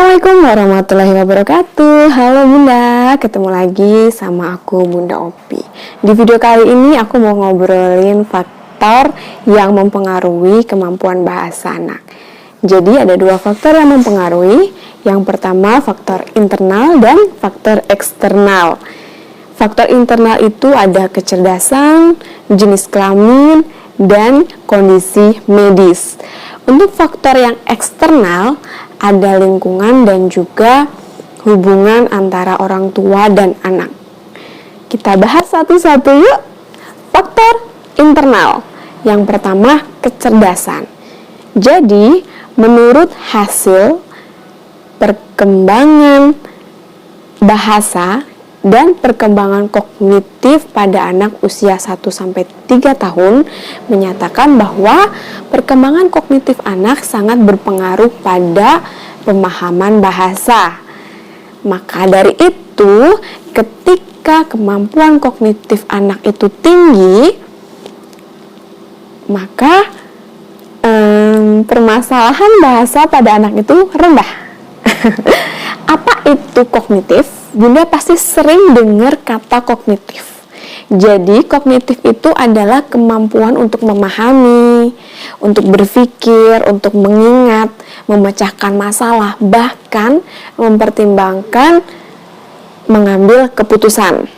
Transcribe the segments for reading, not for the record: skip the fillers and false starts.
Assalamualaikum warahmatullahi wabarakatuh. Halo Bunda, ketemu lagi sama aku Bunda Opi. Di video kali ini aku mau ngobrolin faktor yang mempengaruhi kemampuan bahasa anak. Jadi ada dua faktor yang mempengaruhi. Yang pertama faktor internal dan faktor eksternal. Faktor internal itu ada kecerdasan, jenis kelamin, dan kondisi medis. Untuk faktor yang eksternal ada lingkungan dan juga hubungan antara orang tua dan anak. Kita bahas satu-satu yuk. Faktor internal. Yang pertama, kecerdasan. Jadi, menurut hasil perkembangan bahasa dan perkembangan kognitif pada anak usia 1-3 tahun menyatakan bahwa perkembangan kognitif anak sangat berpengaruh pada pemahaman bahasa. Maka dari itu, ketika kemampuan kognitif anak itu tinggi, maka permasalahan bahasa pada anak itu rendah. Apa itu kognitif? Bunda pasti sering dengar kata kognitif. Jadi kognitif itu adalah kemampuan untuk memahami, untuk berpikir, untuk mengingat, memecahkan masalah, bahkan mempertimbangkan mengambil keputusan.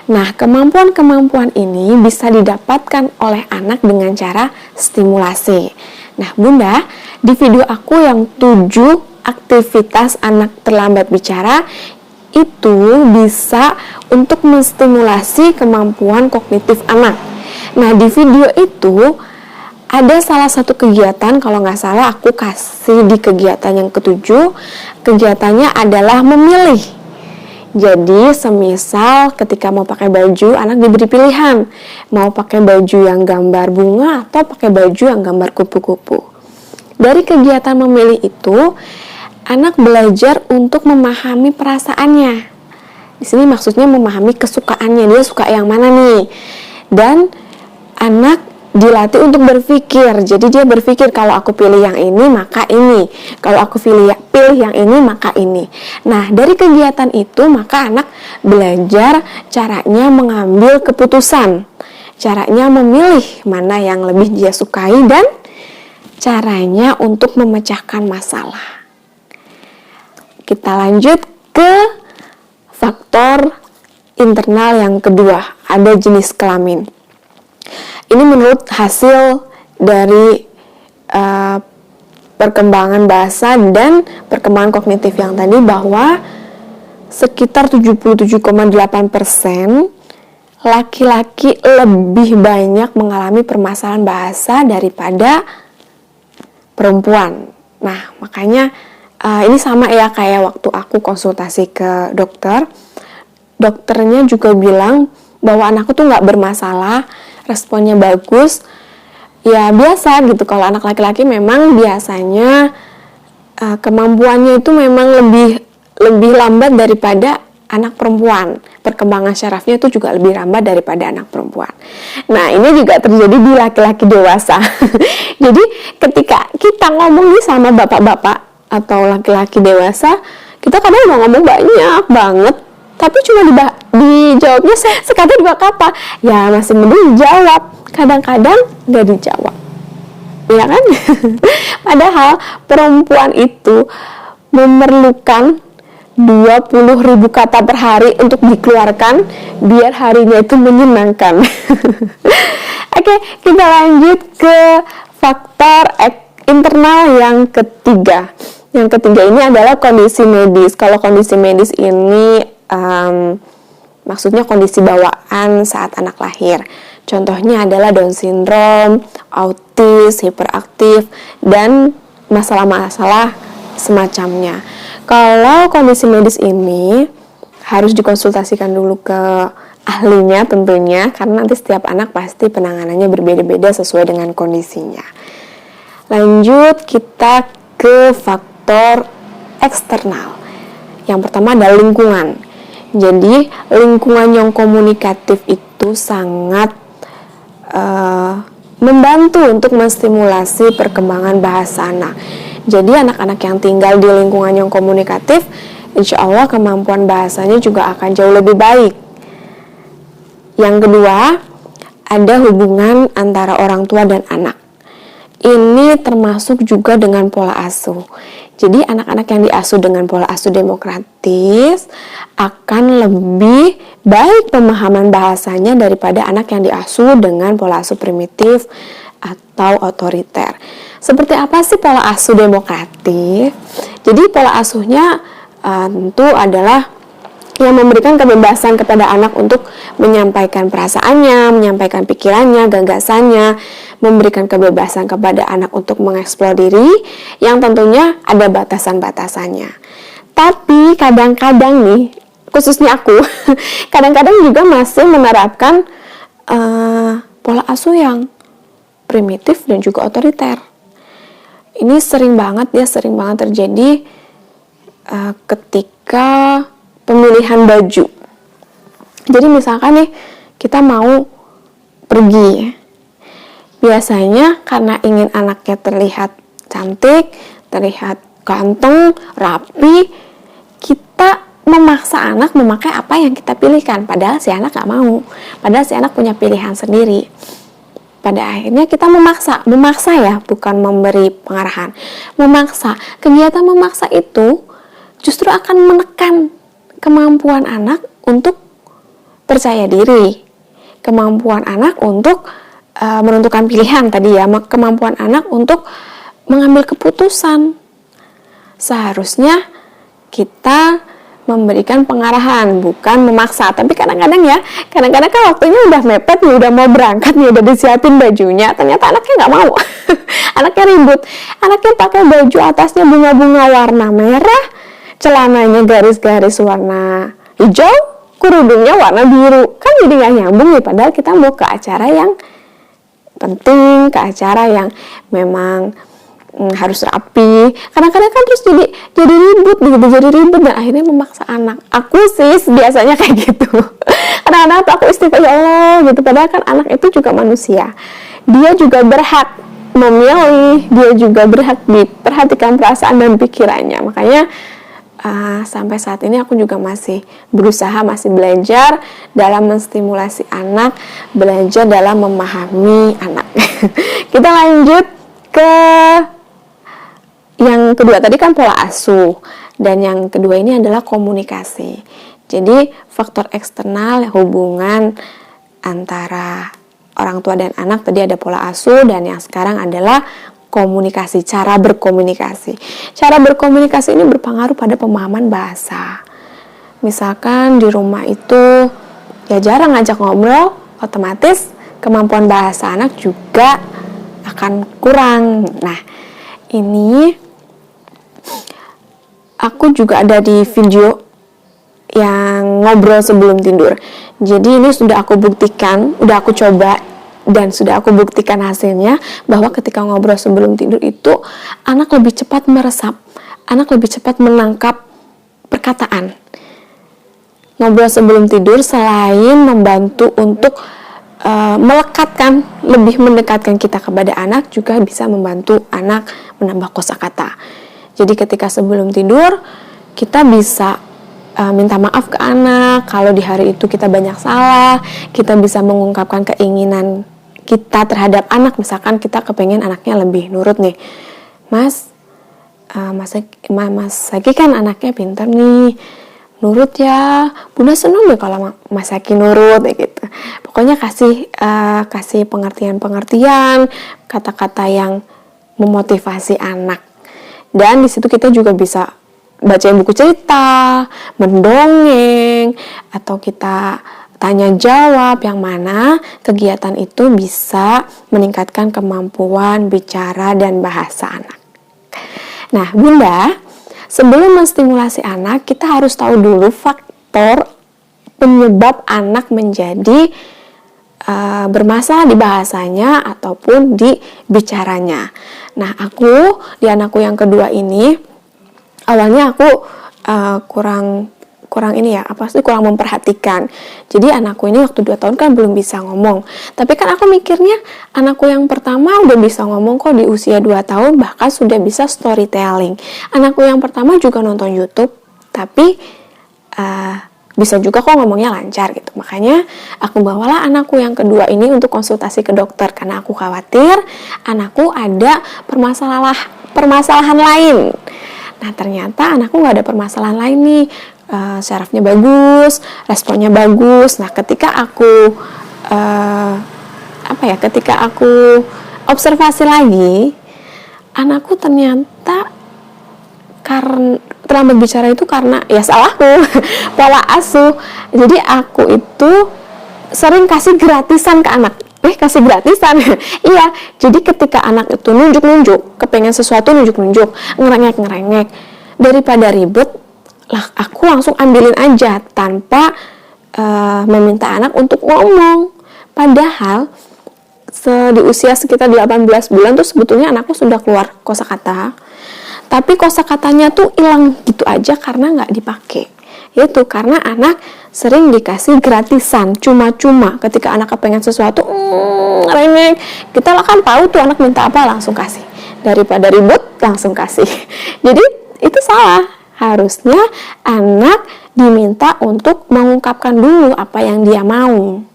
Nah, kemampuan-kemampuan ini bisa didapatkan oleh anak dengan cara stimulasi. Nah, Bunda, di video aku yang 7 aktivitas anak terlambat bicara itu bisa untuk menstimulasi kemampuan kognitif anak. Nah, di video itu ada salah satu kegiatan, kalau nggak salah aku kasih di kegiatan yang ke-7. Kegiatannya adalah memilih. Jadi, semisal ketika mau pakai baju, anak diberi pilihan. Mau pakai baju yang gambar bunga atau pakai baju yang gambar kupu-kupu. Dari kegiatan memilih itu, anak belajar untuk memahami perasaannya. Di sini maksudnya memahami kesukaannya, dia suka yang mana nih. Dan anak dilatih untuk berpikir. Jadi dia berpikir, kalau aku pilih yang ini maka ini. Kalau aku pilih yang ini maka ini. Nah, dari kegiatan itu maka anak belajar caranya mengambil keputusan. Caranya memilih mana yang lebih dia sukai dan caranya untuk memecahkan masalah. Kita lanjut ke faktor internal yang kedua, ada jenis kelamin. Ini menurut hasil dari perkembangan bahasa dan perkembangan kognitif yang tadi, bahwa sekitar 77,8% laki-laki lebih banyak mengalami permasalahan bahasa daripada perempuan. Nah, makanya ini sama ya kayak waktu aku konsultasi ke dokter. Dokternya juga bilang bahwa anakku tuh nggak bermasalah, responnya bagus. Ya biasa gitu, kalau anak laki-laki memang biasanya kemampuannya itu memang lebih lambat daripada anak perempuan. Perkembangan syarafnya itu juga lebih lambat daripada anak perempuan. Nah, ini juga terjadi di laki-laki dewasa. Jadi ketika kita ngomong nih sama bapak-bapak atau laki-laki dewasa, kita kadang mau ngomong banyak banget, tapi cuma dijawabnya sekali 2 kata. Ya masih mending jawab, kadang-kadang gak dijawab, ya kan? Padahal perempuan itu memerlukan 20.000 kata per hari untuk dikeluarkan biar harinya itu menyenangkan. Oke, kita lanjut ke faktor internal yang ketiga. Yang ketiga ini adalah kondisi medis. Kalau kondisi medis ini maksudnya kondisi bawaan saat anak lahir. Contohnya adalah Down syndrome, autis, hiperaktif, dan masalah-masalah semacamnya. Kalau kondisi medis ini harus dikonsultasikan dulu ke ahlinya tentunya, karena nanti setiap anak pasti penanganannya berbeda-beda sesuai dengan kondisinya. Lanjut kita ke faktor eksternal. Yang pertama adalah lingkungan. Jadi lingkungan yang komunikatif itu sangat membantu untuk menstimulasi perkembangan bahasa anak. Jadi anak-anak yang tinggal di lingkungan yang komunikatif, insya Allah kemampuan bahasanya juga akan jauh lebih baik. Yang kedua, ada hubungan antara orang tua dan anak. Ini termasuk juga dengan pola asuh. Jadi anak-anak yang diasuh dengan pola asuh demokratis akan lebih baik pemahaman bahasanya daripada anak yang diasuh dengan pola asuh primitif atau otoriter. Seperti apa sih pola asuh demokratis? Jadi pola asuhnya tentu adalah yang memberikan kebebasan kepada anak untuk menyampaikan perasaannya, menyampaikan pikirannya, gagasannya, memberikan kebebasan kepada anak untuk mengeksplor diri, yang tentunya ada batasan-batasannya. Tapi kadang-kadang nih, khususnya aku, kadang-kadang juga masih menerapkan pola asuh yang primitif dan juga otoriter. Ini sering banget terjadi ketika pemilihan baju. Jadi misalkan nih kita mau pergi, biasanya karena ingin anaknya terlihat cantik, terlihat ganteng, rapi, kita memaksa anak memakai apa yang kita pilihkan, padahal si anak gak mau, padahal si anak punya pilihan sendiri. Pada akhirnya kita memaksa ya, bukan memberi pengarahan, memaksa. Kegiatan memaksa itu justru akan menekan kemampuan anak untuk percaya diri, kemampuan anak untuk menentukan pilihan tadi ya, kemampuan anak untuk mengambil keputusan. Seharusnya kita memberikan pengarahan, bukan memaksa. Tapi kadang-kadang kan waktunya udah mepet nih, udah mau berangkat nih, udah disiapin bajunya, ternyata anaknya nggak mau. Anaknya ribut, anaknya pakai baju atasnya bunga-bunga warna merah, celananya garis-garis warna hijau, kerudungnya warna biru. Kan jadi gak nyambung nih, padahal kita mau ke acara yang penting, ke acara yang memang harus rapi. Kadang-kadang kan terus jadi ribut dan akhirnya memaksa anak. Aku sih biasanya kayak gitu. Kadang-kadang aku istighfar, ya Allah gitu, padahal kan anak itu juga manusia. Dia juga berhak memilih, dia juga berhak diperhatikan perasaan dan pikirannya. Makanya sampai saat ini aku juga masih belajar dalam menstimulasi anak, belajar dalam memahami anak. Kita lanjut ke yang kedua, tadi kan pola asuh, dan yang kedua ini adalah komunikasi. Jadi faktor eksternal, hubungan antara orang tua dan anak, tadi ada pola asuh, dan yang sekarang adalah komunikasi, cara berkomunikasi. Cara berkomunikasi ini berpengaruh pada pemahaman bahasa. Misalkan di rumah itu ya jarang ngajak ngobrol, otomatis kemampuan bahasa anak juga akan kurang. Nah, ini aku juga ada di video yang ngobrol sebelum tidur. Jadi ini sudah aku buktikan, udah aku coba dan sudah aku buktikan hasilnya, bahwa ketika ngobrol sebelum tidur itu anak lebih cepat meresap, anak lebih cepat menangkap perkataan. Ngobrol sebelum tidur selain membantu untuk lebih mendekatkan kita kepada anak, juga bisa membantu anak menambah kosakata. Jadi ketika sebelum tidur kita bisa minta maaf ke anak kalau di hari itu kita banyak salah, kita bisa mengungkapkan keinginan kita terhadap anak. Misalkan kita kepengen anaknya lebih nurut nih, Mas Saki kan anaknya pintar nih, nurut ya, Bunda seneng deh kalau Mas Saki nurut gitu. Pokoknya kasih pengertian, kata-kata yang memotivasi anak. Dan di situ kita juga bisa bacain buku cerita, mendongeng, atau kita tanya jawab, yang mana kegiatan itu bisa meningkatkan kemampuan bicara dan bahasa anak. Nah, Bunda, sebelum menstimulasi anak, kita harus tahu dulu faktor penyebab anak menjadi bermasalah di bahasanya ataupun di bicaranya. Nah, di anakku yang kedua ini, awalnya aku kurang kurang memperhatikan. Jadi anakku ini waktu 2 tahun kan belum bisa ngomong. Tapi kan aku mikirnya anakku yang pertama udah bisa ngomong kok di usia 2 tahun, bahkan sudah bisa storytelling. Anakku yang pertama juga nonton YouTube, tapi bisa juga kok ngomongnya lancar gitu. Makanya aku bawalah anakku yang kedua ini untuk konsultasi ke dokter karena aku khawatir anakku ada permasalahan lain. Nah ternyata anakku nggak ada permasalahan lain nih, syarafnya bagus, responnya bagus. Nah ketika aku observasi lagi, anakku ternyata karena terlambat bicara itu karena ya salahku pola asuh. Jadi aku itu sering kasih gratisan ke anak. Kasih gratisan. Iya, jadi ketika anak itu nunjuk-nunjuk, kepengen sesuatu nunjuk-nunjuk, ngerengek-ngerengek, daripada ribet, lah aku langsung ambilin aja tanpa meminta anak untuk ngomong. Padahal di usia sekitar 18 bulan tuh sebetulnya anakku sudah keluar kosakata. Tapi kosakatanya tuh hilang gitu aja karena nggak dipakai. Itu karena anak sering dikasih gratisan, cuma-cuma. Ketika anak kepengen sesuatu, rengek. Kita lah kan tahu tuh anak minta apa, langsung kasih. Daripada ribut, langsung kasih. Jadi itu salah. Harusnya anak diminta untuk mengungkapkan dulu apa yang dia mau.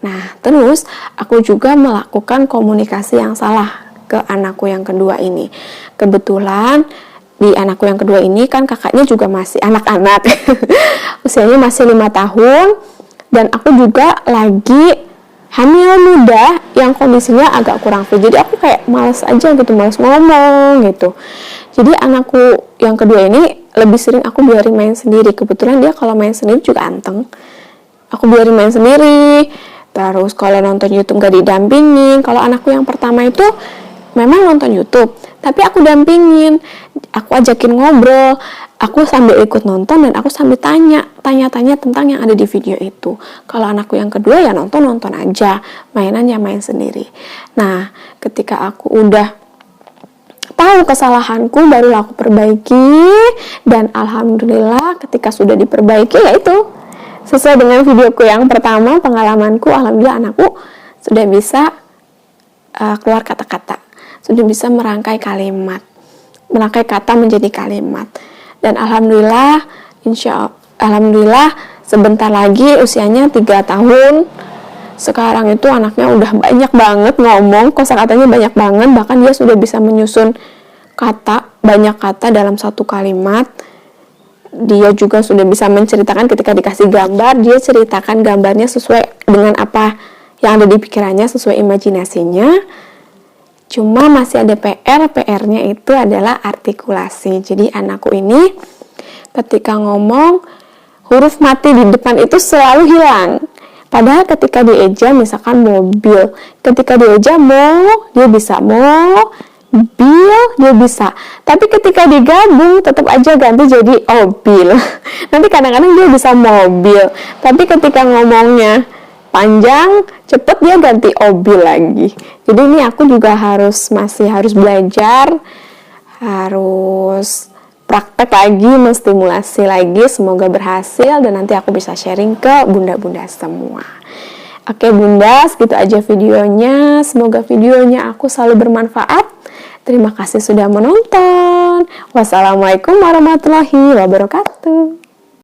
Nah, terus aku juga melakukan komunikasi yang salah ke anakku yang kedua ini. Kebetulan di anakku yang kedua ini kan kakaknya juga masih anak-anak. Usianya masih 5 tahun. Dan aku juga lagi hamil muda yang kondisinya agak kurang fit. Jadi aku kayak males aja gitu, males ngomong gitu. Jadi anakku yang kedua ini lebih sering aku biarin main sendiri. Kebetulan dia kalau main sendiri juga anteng. Aku biarin main sendiri. Terus kalau nonton YouTube gak didampingin. Kalau anakku yang pertama itu memang nonton YouTube, tapi aku dampingin, aku ajakin ngobrol, aku sambil ikut nonton dan aku sambil tanya-tanya tentang yang ada di video itu. Kalau anakku yang kedua ya nonton aja, mainannya main sendiri. Nah, ketika aku udah tahu kesalahanku, baru aku perbaiki, dan alhamdulillah ketika sudah diperbaiki ya itu sesuai dengan videoku yang pertama, pengalamanku, alhamdulillah anakku sudah bisa keluar kata-kata. Sudah bisa merangkai kata menjadi kalimat. Dan alhamdulillah, alhamdulillah sebentar lagi usianya 3 tahun. Sekarang itu anaknya udah banyak banget ngomong, kosakatanya banyak banget, bahkan dia sudah bisa menyusun banyak kata dalam satu kalimat. Dia juga sudah bisa menceritakan ketika dikasih gambar, dia ceritakan gambarnya sesuai dengan apa yang ada di pikirannya, sesuai imajinasinya. Cuma masih ada PR-nya itu adalah artikulasi. Jadi anakku ini ketika ngomong, huruf mati di depan itu selalu hilang. Padahal ketika dieja misalkan mobil, ketika dieja dia bisa bil, dia bisa. Tapi ketika digabung tetap aja ganti jadi obil. Nanti kadang-kadang dia bisa mobil, tapi ketika ngomongnya panjang, cepet dia ganti obil lagi. Jadi ini aku juga masih harus belajar, harus praktek lagi, menstimulasi lagi. Semoga berhasil dan nanti aku bisa sharing ke bunda-bunda semua. Oke bunda, segitu aja videonya. Semoga videonya aku selalu bermanfaat. Terima kasih sudah menonton. Wassalamualaikum warahmatullahi wabarakatuh.